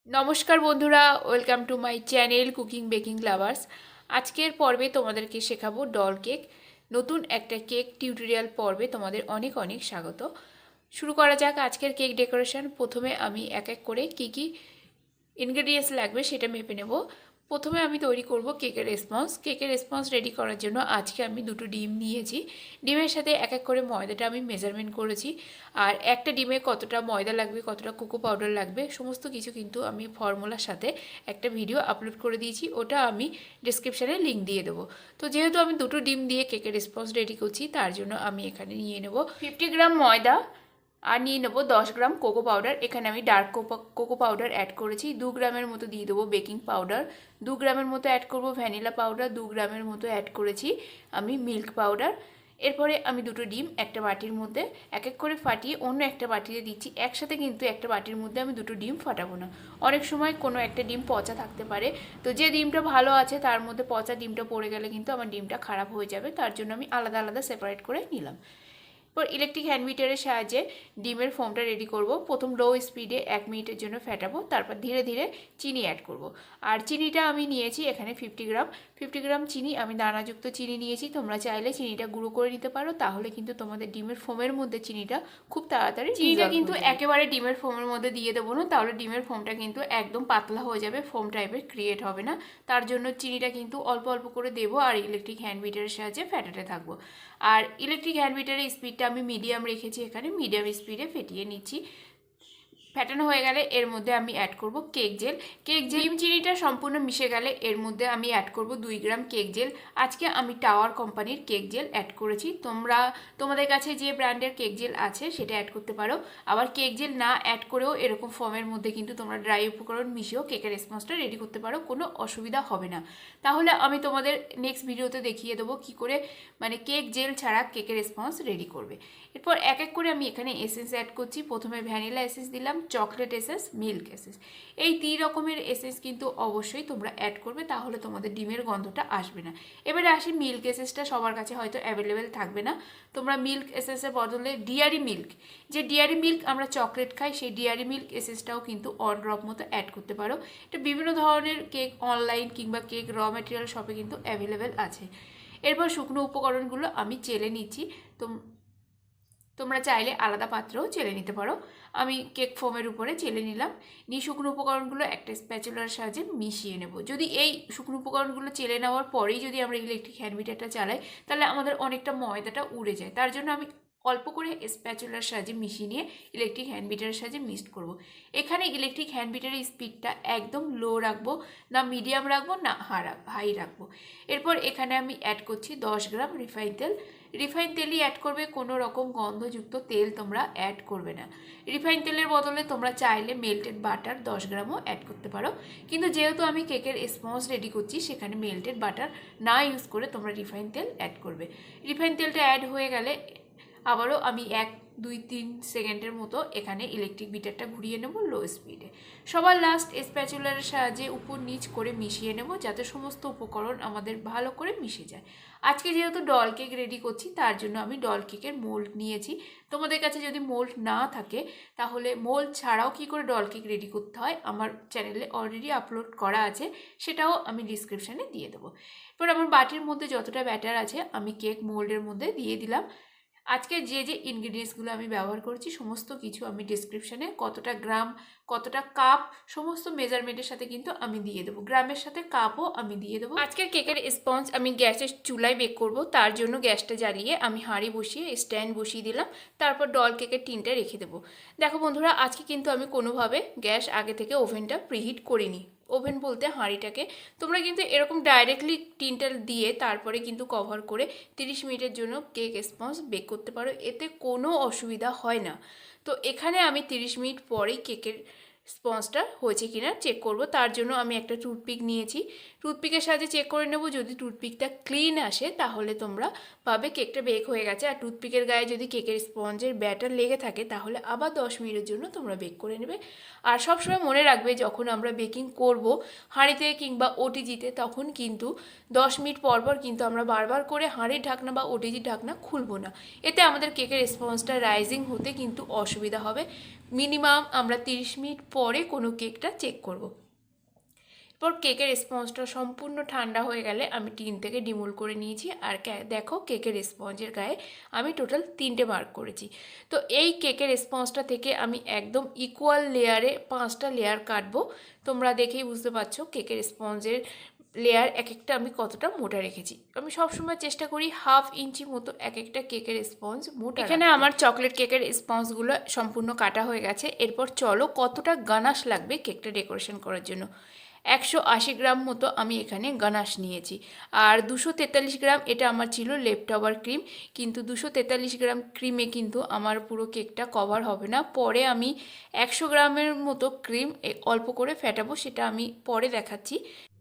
নমস্কার বন্ধুরা, welcome to my channel cooking baking lovers. আজকের পর্বে তোমাদেরকে শেখাবো ডল কেক। নতুন একটা কেক টিউটোরিয়াল পর্বে তোমাদের অনেক অনেক স্বাগত। শুরু করা যাক আজকের কেক ডেকোরেশন। প্রথমে আমি এক এক করে কী কী ইনগ্রেডিয়েন্টস লাগবে সেটা মেপে নেব। প্রথমে আমি তৈরি করব কেকের রেসপন্স রেডি করার জন্য আজকে আমি দুটো ডিম নিয়েছি। ডিমের সাথে এক এক করে ময়দাটা আমি মেজারমেন্ট করেছি। আর একটা ডিমে কতটা ময়দা লাগবে, কতটা কোকো পাউডার লাগবে, সমস্ত কিছু কিন্তু আমি ফর্মুলার সাথে একটা ভিডিও আপলোড করে দিয়েছি। ওটা আমি ডিসক্রিপশানে লিঙ্ক দিয়ে দেবো। তো যেহেতু আমি দুটো ডিম দিয়ে কেকের রেসপন্স রেডি করছি, তার জন্য আমি এখানে নিয়ে নেব 50 গ্রাম ময়দা আর নিয়ে নেবো 10 গ্রাম কোকো পাউডার। এখানে আমি ডার্ক কোকো পাউডার অ্যাড করেছি। 2 গ্রামের মতো দিয়ে দেবো বেকিং পাউডার, 2 গ্রামের মতো অ্যাড করব ভ্যানিলা পাউডার, 2 গ্রামের মতো অ্যাড করেছি আমি মিল্ক পাউডার। এরপরে আমি দুটো ডিম একটা বাটির মধ্যে এক এক করে ফাটিয়ে অন্য একটা বাটিতে দিচ্ছি। একসাথে কিন্তু একটা বাটির মধ্যে আমি দুটো ডিম ফাটাবো না। অনেক সময় কোনো একটা ডিম পচা থাকতে পারে, তো যে ডিমটা ভালো আছে তার মধ্যে পচা ডিমটা পড়ে গেলে কিন্তু আমার ডিমটা খারাপ হয়ে যাবে। তার জন্য আমি আলাদা আলাদা সেপারেট করে নিলাম। এরপর ইলেকট্রিক হ্যান্ড মিটারের সাহায্যে ডিমের ফোমটা রেডি করব। প্রথম লো স্পিডে 1 মিনিটের জন্য ফেটাবো, তারপর ধীরে ধীরে চিনি অ্যাড করব। আর চিনিটা আমি নিয়েছি এখানে 50 গ্রাম চিনি, আমি দানাযুক্ত চিনি নিয়েছি। তোমরা চাইলে চিনিটা গুঁড়ো করে নিতে পারো, তাহলে কিন্তু তোমাদের ডিমের ফোমের মধ্যে চিনিটা খুব তাড়াতাড়ি চিনিটা কিন্তু একেবারে ডিমের ফোমের মধ্যে দিয়ে দেবো না, তাহলে ডিমের ফোমটা কিন্তু একদম পাতলা হয়ে যাবে, ফোম টাইপের ক্রিয়েট হবে না। তার জন্য চিনিটা কিন্তু অল্প অল্প করে দেবো আর ইলেকট্রিক হ্যান্ড মিটারের সাহায্যে ফেটাতে থাকবো। আর ইলেকট্রিক হ্যান্ড মিটারের স্পিডটা আমি মিডিয়াম রেখেছি, এখানে মিডিয়াম স্পিডে ফেটিয়ে নিচ্ছি। ফেটানো হয়ে গেলে এর মধ্যে আমি অ্যাড করব কেক জেল। ডিম চিনিটা সম্পূর্ণ মিশে গেলে এর মধ্যে আমি অ্যাড করব 2 গ্রাম কেক জেল। আজকে আমি টাওয়ার কোম্পানির কেক জেল অ্যাড করেছি। তোমাদের কাছে যে ব্র্যান্ডের কেক জেল আছে সেটা অ্যাড করতে পারো। আবার কেক জেল না অ্যাড করেও এরকম ফর্মের মধ্যে কিন্তু তোমরা ড্রাই উপকরণ মিশিয়েও কেকের রেসপন্সটা রেডি করতে পারো, কোনো অসুবিধা হবে না। তাহলে আমি তোমাদের নেক্সট ভিডিওতে দেখিয়ে দেবো কী করে মানে কেক জেল ছাড়া কেকের রেসপন্স রেডি করবে। এরপর এক এক করে আমি এখানে এসেন্স অ্যাড করছি। প্রথমে ভ্যানিলা এসেন্স দিলাম, চকলেট এসেন্স, মিল্ক এসেন্স। এই 3 রকমের এসেন্স কিন্তু অবশ্যই তোমরা অ্যাড করবে, তাহলে তোমাদের ডিমের গন্ধটা আসবে না। এবারে আসি মিল্ক এসেন্সটা সবার কাছে হয়তো অ্যাভেলেবেল থাকবে না। তোমরা মিল্ক এসেন্সের বদলে ডিয়ারি মিল্ক, যে ডিয়ারি মিল্ক আমরা চকলেট খাই, সেই ডিয়ারি মিল্ক এসেন্সটাও কিন্তু অন ড্রপ মতো অ্যাড করতে পারো। এটা বিভিন্ন ধরনের কেক অনলাইন কিংবা কেক র ম্যাটেরিয়াল শপে কিন্তু অ্যাভেলেবেল আছে। এরপর শুকনো উপকরণগুলো আমি চেলে নিচ্ছি। তোমরা চাইলে আলাদা পাত্রেও চেলে নিতে পারো। আমি কেক ফোমের উপরে চেলে নিলাম। নিয়ে শুকনো উপকরণগুলো একটা স্প্যাচুলার সাহায্যে মিশিয়ে নেব। যদি এই শুকনো উপকরণগুলো চেলে নেওয়ার পরেই যদি আমরা ইলেকট্রিক হ্যান্ড মিটারটা চালাই, তাহলে আমাদের অনেকটা ময়দাটা উড়ে যায়। তার জন্য আমি অল্প করে স্প্যাচুলার সাহায্যে মিশিয়ে নিয়ে ইলেকট্রিক হ্যান্ড বিটারের সাহায্যে মিক্সড করব। এখানে ইলেকট্রিক হ্যান্ড বিটারের স্পিডটা একদম লো রাখবো, না মিডিয়াম রাখবো, না হাই রাখবো। এরপর এখানে আমি অ্যাড করছি 10 গ্রাম রিফাইন তেল। রিফাইন তেলই অ্যাড করবে, কোনো রকম গন্ধযুক্ত তেল তোমরা অ্যাড করবে না। রিফাইন তেলের বদলে তোমরা চাইলে মেল্টেড বাটার 10 গ্রামও অ্যাড করতে পারো, কিন্তু যেহেতু আমি কেকের স্পঞ্জ রেডি করছি সেখানে মেল্টেড বাটার না ইউজ করে তোমরা রিফাইন তেল অ্যাড করবে। রিফাইন তেলটা অ্যাড হয়ে গেলে আবারও আমি 1-2-3 সেকেন্ডের মতো এখানে ইলেকট্রিক বিটারটা ঘুরিয়ে নেব লো স্পিডে। সবার লাস্ট স্প্যাচুলারের সাহায্যে উপর নিচ করে মিশিয়ে নেব, যাতে সমস্ত উপকরণ আমাদের ভালো করে মিশে যায়। আজকে যেহেতু ডল কেক রেডি করছি, তার জন্য আমি ডল কেকের মোল্ড নিয়েছি। তোমাদের কাছে যদি মোল্ড না থাকে, তাহলে মোল্ড ছাড়াও কী করে ডল কেক রেডি করতে হয় আমার চ্যানেলে অলরেডি আপলোড করা আছে, সেটাও আমি ডিসক্রিপশানে দিয়ে দেবো। এবার আমার বাটির মধ্যে যতটা ব্যাটার আছে আমি কেক মোল্ডের মধ্যে দিয়ে দিলাম। আজকে যে যে ইনগ্রিডিয়েন্টসগুলো আমি ব্যবহার করছি সমস্ত কিছু আমি ডিসক্রিপশানে কতটা গ্রাম কতটা কাপ সমস্ত মেজারমেন্টের সাথে কিন্তু আমি দিয়ে দেবো, গ্রামের সাথে কাপও আমি দিয়ে দেবো। আজকের কেকের স্পঞ্জ আমি গ্যাসের চুলায় বেক করব, তার জন্য গ্যাসটা জ্বালিয়ে আমি হাঁড়ি বসিয়ে স্ট্যান্ড বসিয়ে দিলাম। তারপর ডল কেকের টিনটা রেখে দেবো। দেখো বন্ধুরা, আজকে কিন্তু আমি কোনোভাবে গ্যাস আগে থেকে ওভেনটা প্রিহিট করিনি। ওভেন বলতে হাঁড়িটাকে তোমরা কিন্তু এরকম ডাইরেক্টলি টিনটা দিয়ে তারপরে কিন্তু কভার করে 30 মিনিটের জন্য কেক স্পঞ্জ বেক করতে পারো, এতে কোনো অসুবিধা হয় না। তো এখানে আমি 30 মিনিট পরেই কেকের স্পঞ্জটা হয়েছে কিনা চেক করব। তার জন্য আমি একটা টুথপিক নিয়েছি। টুথপিকের সাহায্যে চেক করে নেব, যদি টুথপিকটা ক্লিন আসে তাহলে তোমরা পাবে কেকটা বেক হয়ে গেছে। আর টুথপিকের গায়ে যদি কেকের স্পঞ্জের ব্যাটার লেগে থাকে তাহলে আবার 10 মিনিটের জন্য তোমরা বেক করে নেবে। আর সবসময় মনে রাখবে, যখন আমরা বেকিং করব হাঁড়িতে কিংবা ওটিজিতে, তখন কিন্তু 10 মিনিট পর পর কিন্তু আমরা বারবার করে হাঁড়ির ঢাকনা বা ওটিজির ঢাকনা খুলবো না। এতে আমাদের কেকের স্পঞ্জটা রাইজিং হতে কিন্তু অসুবিধা হবে। মিনিমাম আমরা 30 মিনিট পরে কোনো কেকটা চেক করব। এরপর কেকের স্পঞ্জটা সম্পূর্ণ ঠান্ডা হয়ে গেলে আমি টিন থেকে ডিমোল করে নিয়েছি। আর দেখো কেকের স্পঞ্জের গায়ে আমি টোটাল 3টে মার্ক করেছি। তো এই কেকের স্পঞ্জটা থেকে আমি একদম ইকুয়াল লেয়ারে 5টা লেয়ার কাটবো। তোমরা দেখেই বুঝতে পারছো কেকের স্পঞ্জের লেয়ার এক একটা আমি কতটা মোটা রেখেছি। আমি সবসময় চেষ্টা করি 1/2 ইঞ্চি মতো এক একটা কেকের স্পঞ্জ মোটা। এখানে আমার চকলেট কেকের স্পঞ্জগুলো সম্পূর্ণ কাটা হয়ে গেছে। এরপর চলো কতটা গানাশ লাগবে কেকটা ডেকোরেশন করার জন্য। 180 গ্রাম মতো আমি এখানে গানাশ নিয়েছি। আর 243 গ্রাম এটা আমার ছিল লেফট ওভার ক্রিম, কিন্তু 243 গ্রাম ক্রিমে কিন্তু আমার পুরো কেকটা কভার হবে না। পরে আমি 100 গ্রামের মতো ক্রিম অল্প করে ফেটাবো, সেটা আমি পরে দেখাচ্ছি।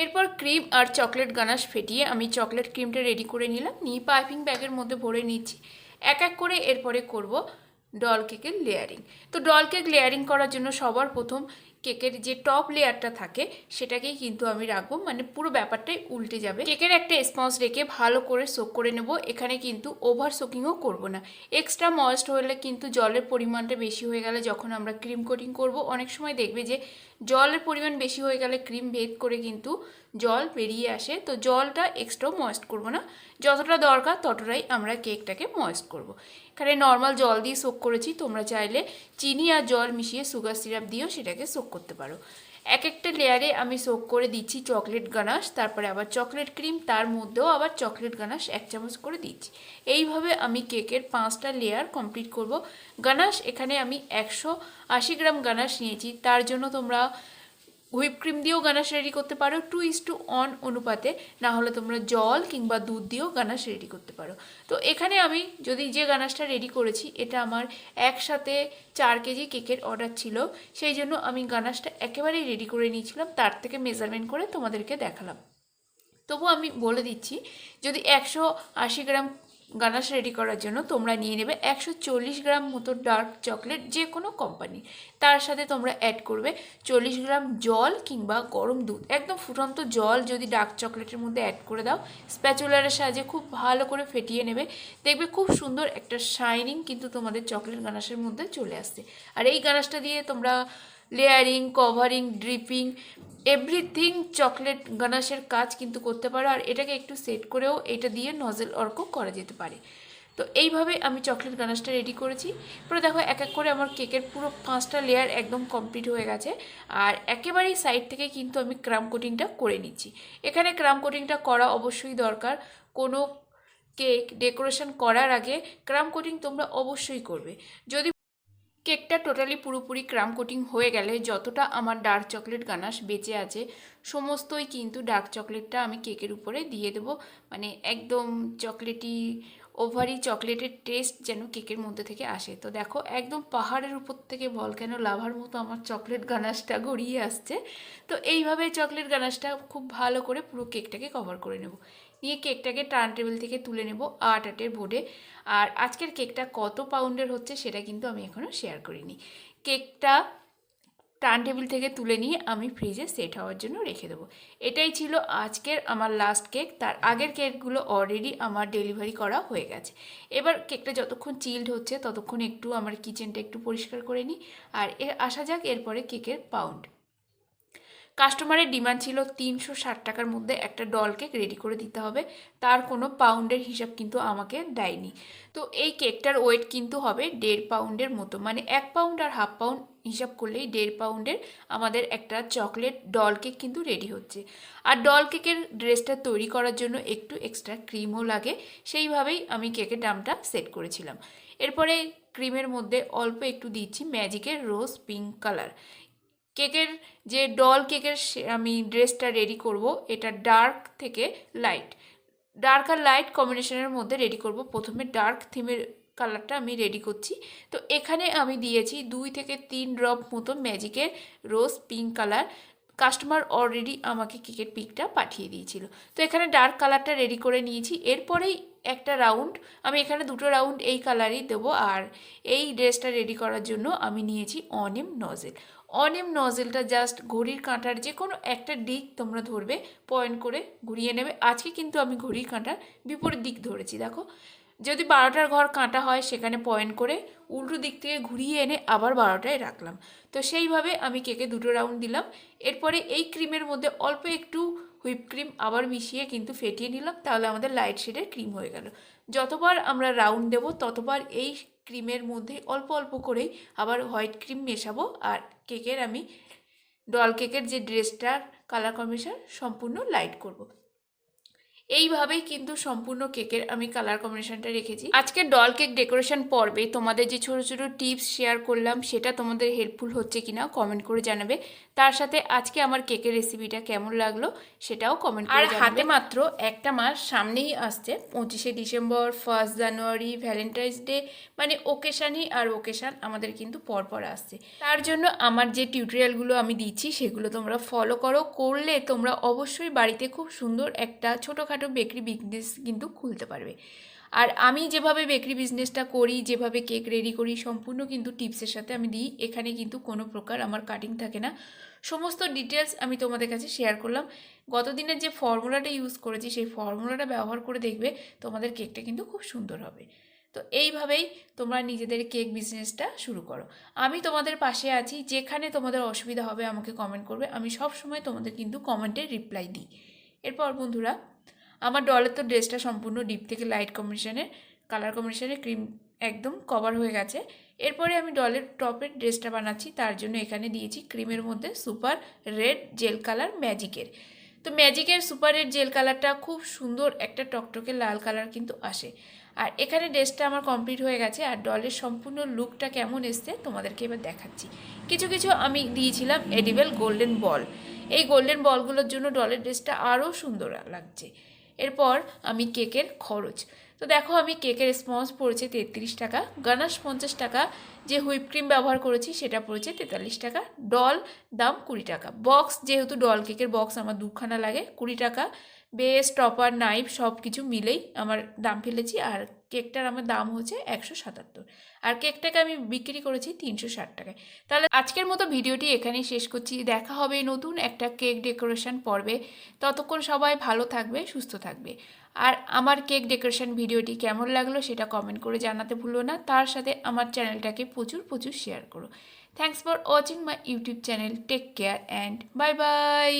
এরপর ক্রিম আর চকলেট গানাশ ফেটিয়ে আমি চকলেট ক্রিমটা রেডি করে নিলাম, নিয়ে পাইপিং ব্যাগের মধ্যে ভরে নিচ্ছি এক এক করে। এরপরে করব ডল কেকের লেয়ারিং। তো ডল কেক লেয়ারিং করার জন্য সবার প্রথম কেকের যে টপ লেয়ারটা থাকে সেটাকেই কিন্তু আমি রাখবো, মানে পুরো ব্যাপারটাই উল্টে যাবে। কেকের একটা স্পঞ্জ রেখে ভালো করে সোক করে নেব। এখানে কিন্তু ওভার সোকিংও করব না। এক্সট্রা ময়েস্ট হলে কিন্তু জলের পরিমাণটা বেশি হয়ে গেলে যখন আমরা ক্রিম কোটিং করব, অনেক সময় দেখবে যে জলের পরিমাণ বেশি হয়ে গেলে ক্রিম ভেদ করে কিন্তু জল বেরিয়ে আসে। তো জলটা এক্সট্রা ময়েস্ট করব না, যতটা দরকার ততটাই আমরা কেকটাকে ময়েস্ট করব। এখানে নর্মাল জল দিয়ে সোক করেছি, তোমরা চাইলে চিনি আর জল মিশিয়ে সুগার সিরাপ দিয়েও সেটাকে সোক করতে পারো। এক একটা লেয়ারে আমি সোক করে দিচ্ছি চকলেট গানাশ, তারপরে আবার চকলেট ক্রিম, তার মধ্যেও আবার চকলেট গানাশ 1 চামচ করে দিচ্ছি। এইভাবে আমি কেকের 5টা লেয়ার কমপ্লিট করব। গানাশ এখানে আমি 180 গ্রাম গানাশ নিয়েছি, তার জন্য তোমরা হুইপ ক্রিম দিয়েও গানাশ রেডি করতে পারো 2:1 অনুপাতে, না হলে তোমরা জল কিংবা দুধ দিয়েও গানাশ রেডি করতে পারো। তো এখানে আমি যে গানাশটা রেডি করেছি এটা আমার একসাথে 4 কেজি কেকের অর্ডার ছিল, সেই জন্য আমি গানাশটা একেবারেই রেডি করে নিয়েছিলাম, তার থেকে মেজারমেন্ট করে তোমাদেরকে দেখালাম। তবু আমি বলে দিচ্ছি, যদি 180 গ্রাম গানাশ রেডি করার জন্য তোমরা নিয়ে নেবে 140 গ্রাম মতো ডার্ক চকলেট, যে কোনো কোম্পানি। তার সাথে তোমরা অ্যাড করবে 40 গ্রাম জল কিংবা গরম দুধ। একদম ফুটন্ত জল যদি ডার্ক চকলেটের মধ্যে অ্যাড করে দাও, স্প্যাচুলারের সাহায্যে খুব ভালো করে ফেটিয়ে নেবে, দেখবে খুব সুন্দর একটা শাইনিং কিন্তু তোমাদের চকলেট গানাশের মধ্যে চলে আসছে। আর এই গানাশটা দিয়ে তোমরা layering, covering, dripping, everything chocolate গানাশের কাজ কিন্তু করতে পারো। আর এটাকে একটু সেট করেও এটা দিয়ে নজেল অর্কও করা যেতে পারে। তো এইভাবে আমি চকলেট গানাশটা রেডি করেছি। পরে দেখো এক এক করে আমার কেকের পুরো 5টা লেয়ার একদম কমপ্লিট হয়ে গেছে। আর একেবারেই সাইড থেকে কিন্তু আমি ক্রাম কোটিংটা করে নিচ্ছি। এখানে ক্রাম কোটিংটা করা অবশ্যই দরকার। কোনো কেক ডেকোরেশন করার আগে ক্রাম কোটিং তোমরা অবশ্যই করবে। যদি কেকটা টোটালি পুরোপুরি ক্রাম কোটিং হয়ে গেলে যতটা আমার ডার্ক চকলেট গানাশ বেঁচে আছে সমস্তই কিন্তু ডার্ক চকলেটটা আমি কেকের উপরে দিয়ে দেবো, মানে একদম চকলেটি ওভারি চকলেটের টেস্ট যেন কেকের মধ্যে থেকে আসে। তো দেখো একদম পাহাড়ের উপর থেকে ভলক্যানো লাভার মতো আমার চকলেট গানাশটা গড়িয়ে আসছে। তো এইভাবে চকলেট গানাশটা খুব ভালো করে পুরো কেকটাকে কভার করে নেব, নিয়ে কেকটাকে টার্ন টেবিল থেকে তুলে নেব 8-8-এর বোর্ডে। আর আজকের কেকটা কত পাউন্ডের হচ্ছে সেটা কিন্তু আমি এখনও শেয়ার করিনি। কেকটা টার্ন টেবিল থেকে তুলে নিয়ে আমি ফ্রিজে সেট হওয়ার জন্য রেখে দেবো। এটাই ছিল আজকের আমার লাস্ট কেক। তার আগের কেকগুলো অলরেডি আমার ডেলিভারি করা হয়ে গেছে। এবার কেকটা যতক্ষণ চিল্ড হচ্ছে ততক্ষণ একটু আমার কিচেনটা একটু পরিষ্কার করে নিই। আর আসা যাক এরপরে কেকের পাউন্ড। কাস্টমারের ডিমান্ড ছিল 360 টাকার মধ্যে একটা ডল কেক রেডি করে দিতে হবে, তার কোনো পাউন্ডের হিসাব কিন্তু আমাকে দেয়নি। তো এই কেকটার ওয়েট কিন্তু হবে 1.5 পাউন্ডের মতো, মানে 1 পাউন্ড আর 1/2 পাউন্ড হিসাব করলেই 1.5 পাউন্ডের আমাদের একটা চকলেট ডল কেক কিন্তু রেডি হচ্ছে। আর ডল কেকের ড্রেসটা তৈরি করার জন্য একটু এক্সট্রা ক্রিমও লাগে, সেইভাবেই আমি কেকের দামটা সেট করেছিলাম। এরপরে ক্রিমের মধ্যে অল্প একটু দিচ্ছি ম্যাজিকের রোজ পিঙ্ক কালার। কেকের যে ডল কেকের আমি ড্রেসটা রেডি করব, এটা ডার্ক থেকে লাইট, ডার্ক আর লাইট কম্বিনেশনের মধ্যে রেডি করব। প্রথমে ডার্ক থিমের কালারটা আমি রেডি করছি। তো এখানে আমি দিয়েছি 2 থেকে 3 ড্রপ মতো ম্যাজিকের রোজ পিঙ্ক কালার। কাস্টমার অলরেডি আমাকে কেকের পিকটা পাঠিয়ে দিয়েছিল। তো এখানে ডার্ক কালারটা রেডি করে নিয়েছি। এরপরেই একটা রাউন্ড, আমি এখানে 2টো রাউন্ড এই কালারই দেবো। আর এই ড্রেসটা রেডি করার জন্য আমি নিয়েছি অনিম নজেল। অনিম নজেলটা জাস্ট ঘড়ির কাঁটার যে কোনো একটা দিক তোমরা ধরবে, পয়েন্ট করে ঘুরিয়ে নেবে। আজকে কিন্তু আমি ঘড়ির কাঁটার বিপরীত দিক ধরেছি, দেখো যদি 12টার ঘর কাঁটা হয় সেখানে পয়েন্ট করে উল্টো দিক থেকে ঘুরিয়ে এনে আবার 12টায় রাখলাম। তো সেইভাবে আমি কেকে 2টো রাউন্ড দিলাম। এরপরে এই ক্রিমের মধ্যে অল্প একটু হুইপ ক্রিম আবার মিশিয়ে কিন্তু ফেটিয়ে নিলাম, তাহলে আমাদের লাইট শেডের ক্রিম হয়ে গেল। যতবার আমরা রাউন্ড দেব ততবার এই ক্রিমের মধ্যে অল্প অল্প করেই আবার হোয়াইট ক্রিম মেশাবো। আর কেকের আমি ডল কেকের যে ড্রেসটার কালার কম্বিনেশন সম্পূর্ণ লাইট করব। এইভাবেই কিন্তু সম্পূর্ণ কেকের আমি কালার কম্বিনেশনটা রেখেছি। আজকে ডল কেক ডেকোরেশন পর্বে তোমাদের যে ছোট ছোট টিপস শেয়ার করলাম সেটা তোমাদের হেল্পফুল হচ্ছে কিনা কমেন্ট করে জানাবে। তার সাথে আজকে আমার কেকের রেসিপিটা কেমন লাগলো সেটাও কমেন্ট করে জানাবে। আর হাতে মাত্র একটা মাস সামনেই আসছে, 25শে ডিসেম্বর, 1 জানুয়ারি, ভ্যালেন্টাইন্স ডে, মানে ওকেশানই আর ওকেশান আমাদের কিন্তু পরপর আসছে। তার জন্য আমার যে টিউটোরিয়ালগুলো আমি দিচ্ছি সেগুলো তোমরা ফলো করলে তোমরা অবশ্যই বাড়িতে খুব সুন্দর একটা ছোটোখাটো বেকারি বিজনেস কিন্তু খুলতে পারবে। আর আমি যেভাবে বেকারি বিজনেসটা করি, যেভাবে কেক রেডি করি, সম্পূর্ণ কিন্তু টিপসের সাথে আমি দিই। এখানে কিন্তু কোনো প্রকার আমার কাটিং থাকে না, সমস্ত ডিটেলস আমি তোমাদের কাছে শেয়ার করলাম। গতদিনের যে ফর্মুলাটা ইউজ করেছি সেই ফর্মুলাটা ব্যবহার করে দেখবে তোমাদের কেকটা কিন্তু খুব সুন্দর হবে। তো এইভাবেই তোমরা নিজেদের কেক বিজনেসটা শুরু করো। আমি তোমাদের পাশে আছি, যেখানে তোমাদের অসুবিধা হবে আমাকে কমেন্ট করবে, আমি সব সময় তোমাদের কিন্তু কমেন্টে রিপ্লাই দিই। এরপর বন্ধুরা, আমার ডলের তো ড্রেসটা সম্পূর্ণ ডিপ থেকে লাইট কম্বিনেশনে কালার কম্বিনেশনে ক্রিম একদম কভার হয়ে গেছে। এরপরে আমি ডলের টপের ড্রেসটা বানাচ্ছি, তার জন্য এখানে দিয়েছি ক্রিমের মধ্যে সুপার রেড জেল কালার ম্যাজিকের। তো ম্যাজিকের সুপার রেড জেল কালারটা খুব সুন্দর একটা টকটকে লাল কালার কিন্তু আসে। আর এখানে ড্রেসটা আমার কমপ্লিট হয়ে গেছে। আর ডলের সম্পূর্ণ লুকটা কেমন এসছে তোমাদেরকে এবার দেখাচ্ছি। কিছু কিছু আমি দিয়েছিলাম এডিবল গোল্ডেন বল, এই গোল্ডেন বলগুলোর জন্য ডলের ড্রেসটা আরও সুন্দর লাগছে। এরপর আমি কেকের খরচ, তো দেখো আমি কেকের স্পঞ্জ পড়েছে 33 টাকা, গানাশ 50 টাকা, যে হুইপ ক্রিম ব্যবহার করেছি সেটা পড়েছে 43 টাকা, ডল দাম 20 টাকা, বক্স যেহেতু ডল কেকের বক্স আমার 2খানা লাগে 20 টাকা, বেস টপার নাইফ সব কিছু মিলেই আমার দাম ফেলেছি। আর কেকটার আমার দাম হচ্ছে 177, আর কেকটাকে আমি বিক্রি করেছি 360 টাকায়। তাহলে আজকের মতো ভিডিওটি এখানেই শেষ করছি। দেখা হবে নতুন একটা কেক ডেকোরেশন পর্বে। ততক্ষণ সবাই ভালো থাকবে, সুস্থ থাকবে। আর আমার কেক ডেকোরেশন ভিডিওটি কেমন লাগলো সেটা কমেন্ট করে জানাতে ভুলো না। তার সাথে আমার চ্যানেলটাকে প্রচুর প্রচুর শেয়ার করো। Thanks for watching my YouTube channel. Take care and bye by.